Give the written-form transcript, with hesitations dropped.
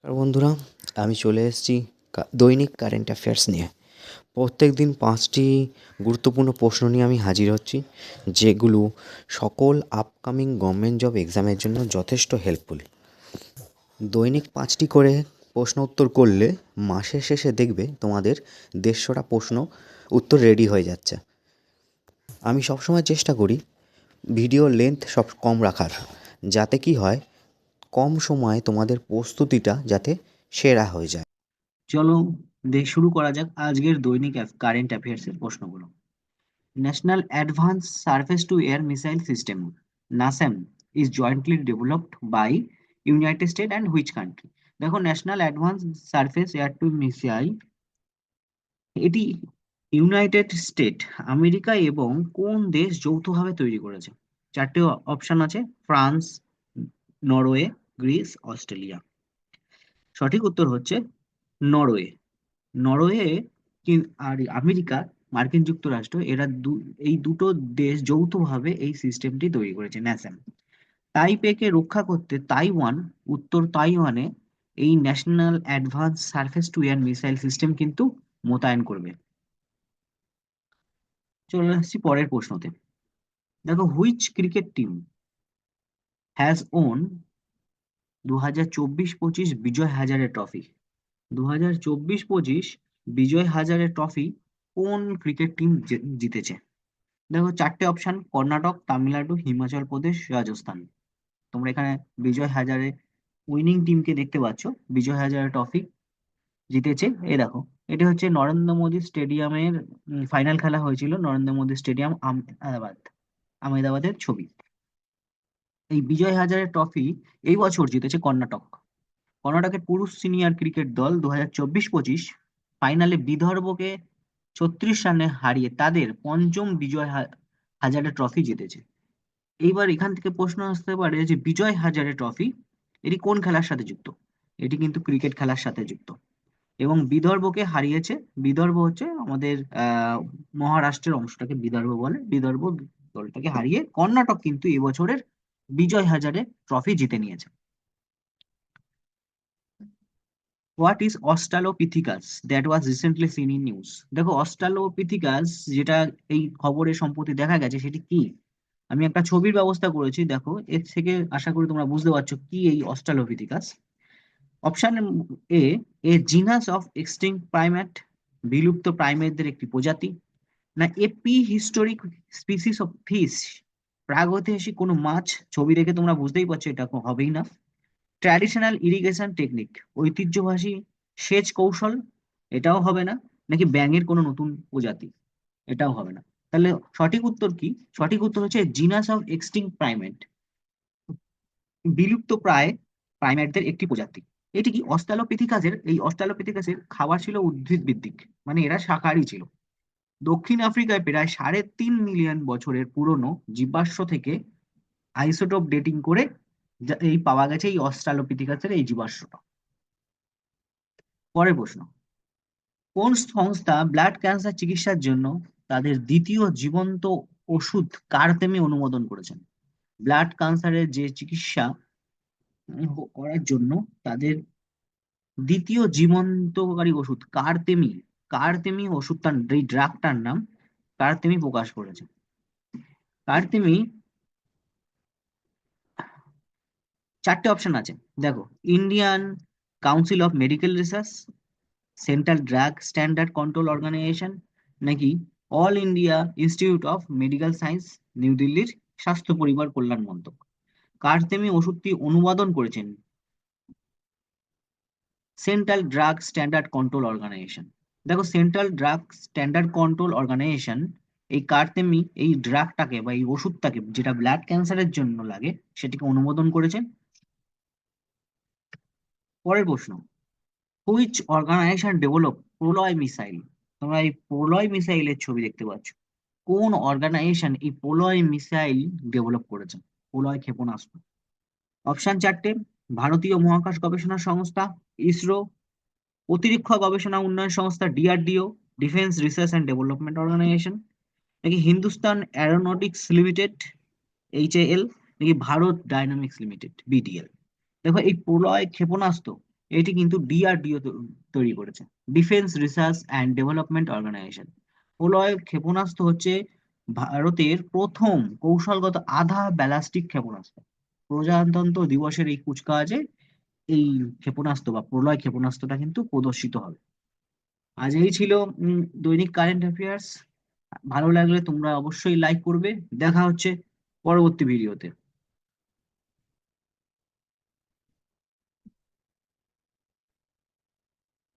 আর বন্ধুরা, আমি চলে এসেছি দৈনিক কারেন্ট অ্যাফেয়ার্স নিয়ে। প্রত্যেক দিন 5টি গুরুত্বপূর্ণ প্রশ্ন নিয়ে আমি হাজির হচ্ছি, যেগুলো সকল আপকামিং গভর্নমেন্ট জব এক্সামের জন্য যথেষ্ট হেল্পফুল। দৈনিক 5টি করে প্রশ্ন উত্তর করলে মাসের শেষে দেখবে তোমাদের 150টা প্রশ্ন উত্তর রেডি হয়ে যাচ্ছে। আমি সবসময় চেষ্টা করি ভিডিও লেন্থ সব কম রাখার, যাতে কি হয়, কম সময়ে তোমাদের প্রস্তুতিটা যাতে সেরা হয়ে যায়। চলো শুরু করা যাক আজকের দৈনিক কারেন্ট অ্যাফেয়ার্স এর প্রশ্নগুলো। National advance surface to air missile system NASAMS is jointly developed by United State and which country. দেখো, national advance surface air to missile এটি ইউনাইটেড স্টেট, আমেরিকা এবং কোন দেশ যৌথভাবে তৈরি করেছে? চারটে অপশন আছে: ফ্রান্স, নরওয়ে, গ্রিস, অস্ট্রেলিয়া। সঠিক উত্তর হচ্ছে নরওয়ে। নরওয়ে আর আমেরিকা, মার্কিন যুক্তরাষ্ট্র, এই দুটো দেশ যৌথভাবে এই সিস্টেমটি তৈরি করেছে, ন্যাসাম। তাইপেকে রক্ষা করতে তাইওয়ান, উত্তর তাইওয়ানে এই national advance surface to air missile system কিন্তু মোতায়েন করবে। চলে আসছি পরের প্রশ্নতে। দেখো, which cricket team has won 2024-25 Vijay Hazare trophy? 2024-25 Vijay Hazare trophy কোন ক্রিকেট টিম জিতেছে? দেখো, চারটে অপশন: কর্ণাটক, তামিলনাড়ু, হিমাচল প্রদেশ, রাজস্থান। তোমরা এখানে বিজয় হাজারে উইনিং টিমকে দেখতে পাচ্ছ। বিজয় হাজারে ট্রফি জিতেছে, এই দেখো, এটা হচ্ছে নরেন্দ্র মোদী স্টেডিয়ামের ফাইনাল খেলা হয়েছিল, নরেন্দ্র মোদী স্টেডিয়াম, আহমেদাবাদের ছবি। এই বিজয় হাজারে ট্রফি এই বছর জিতেছে কর্ণাটক। কর্ণাটকের পুরুষ সিনিয়র ক্রিকেট দল 2024-25 ফাইনালে বিদর্ভকে 36 রানে হারিয়ে তাদের পঞ্চম বিজয় হাজারে ট্রফি জিতেছে। এইবার এখান থেকে প্রশ্ন আসতে পারে যে বিজয় হাজারে ট্রফি এটি কোন খেলার সাথে যুক্ত? এটি কিন্তু ক্রিকেট খেলার সাথে যুক্ত এবং বিদর্ভকে হারিয়েছে। বিদর্ভ হচ্ছে আমাদের মহারাষ্ট্রের অংশটাকে বিদর্ভ বলে। বিদর্ভ দলটাকে হারিয়ে কর্ণাটক কিন্তু এবছরের বিজয় হাজারে ট্রফি জিতে নিয়েছে। What is Australopithecus that was recently seen in news? দেখো, অস্ট্রালোপিথিকাস যেটা এই খবরে সম্প্রতি দেখা গেছে, সেটি কি? আমি একটা ছবির ব্যবস্থা করেছি, দেখো, এর থেকে আশা করি তোমরা বুঝতে পারছো কি এই Australopithecus. Option A, a genus of extinct primate, বিলুপ্ত প্রাইমেটদের একটি প্রজাতি। না a prehistoric species of fish, প্রাগৈতিহাসিক কোনো মাছ। ছবি দেখে তোমরা বুঝতেই পারছো এটা হবেই না। ট্র্যাডিশনাল ইরিগেশন টেকনিক, ঐতিহ্যবাহী সেচ কৌশল, এটাও হবে না। নাকি ব্যাঙের কোনো নতুন প্রজাতি, এটাও হবে না। তাহলে সঠিক উত্তর কি? সঠিক উত্তর হচ্ছে জিনাস অফ এক্সটিংক্ট প্রাইমেট, বিলুপ্ত প্রায় প্রাইমেটদের একটি প্রজাতি। এটি কি এই অস্ট্রালোপিথিকাসের খাবার ছিল উদ্ভিদ ভিত্তিক, মানে এরা শাকাহারী ছিল। দক্ষিণ আফ্রিকায় প্রায় 3.5 মিলিয়ন বছরের পুরনো জীবাশ্ম থেকে আইসোটোপ ডেটিং করে এই পাওয়া গেছে এই অস্ট্রালোপিথিকাসের এই জীবাশ্মটা। পরের প্রশ্ন: কোন সংস্থা ব্লাড ক্যান্সার চিকিৎসার জন্য তাদের দ্বিতীয় জীবন্ত ওষুধ কারতেমি অনুমোদন করেছেন? ব্লাড ক্যান্সারের যে চিকিৎসা করার জন্য তাদের দ্বিতীয় জীবন্তকারী ওষুধ কারতেমি, কারতেমি ওষুধটার, এই ড্রাগটার নাম কারতেমি প্রকাশ করেছে। কারতেমি, চারটে অপশন আছে, দেখো: Indian Council of Medical Research, Central Drug Standard Control Organisation, নাকি All India Institute of Medical Science, New দিল্লির স্বাস্থ্য পরিবার কল্যাণ মন্ত্রক। কারতেমি ওষুধটি অনুমোদন করেছেন Central Drug Standard Control Organisation. দেখো, Central Drug Standard Control Organisation এই কারতেমি, এই ড্রাগটাকে বা এই ওষুধটাকে যেটা ব্লাড ক্যান্সারের জন্য লাগে, সেটিকে অনুমোদন করেছেন। পরের প্রশ্ন: which organization develop Pralay missile? তোমরা এই প্রলয় মিসাইলের ছবি দেখতে পাচ্ছ। কোন অর্গানাইজেশন এই প্রলয় মিসাইল ডেভেলপ করেছে, প্রলয় ক্ষেপণাস্ত্র? অপশন চারটে: ভারতীয় মহাকাশ গবেষণা সংস্থা, ইসরো, প্রতিরক্ষা গবেষণা উন্নয়ন সংস্থা, DRDO, defence research and development organization, নাকি হিন্দুস্তান অ্যারোনটিক্স লিমিটেড, এইচএএল, নাকি ভারত ডাইনামিক্স লিমিটেড, বিডিএল। দেখো, এই প্রলয় ক্ষেপণাস্ত্র এটি কিন্তু ডিআরডিও তৈরি করেছে, Defence research and development Organisation. পোলয় ক্ষেপণাস্ত্র হচ্ছে ভারতের প্রথম কৌশলগত আধা ব্যালাস্টিক ক্ষেপণাস্ত্র। প্রজাতন্ত্র দিবসের এই কুচকাওয়াজে এই ক্ষেপণাস্ত্র বা প্রলয় ক্ষেপণাস্ত্রটা কিন্তু প্রদর্শিত হবে। আজ এই ছিল দৈনিক কারেন্ট অ্যাফেয়ার্স। ভালো লাগলে তোমরা অবশ্যই লাইক করবে। দেখা হচ্ছে পরবর্তী ভিডিওতে।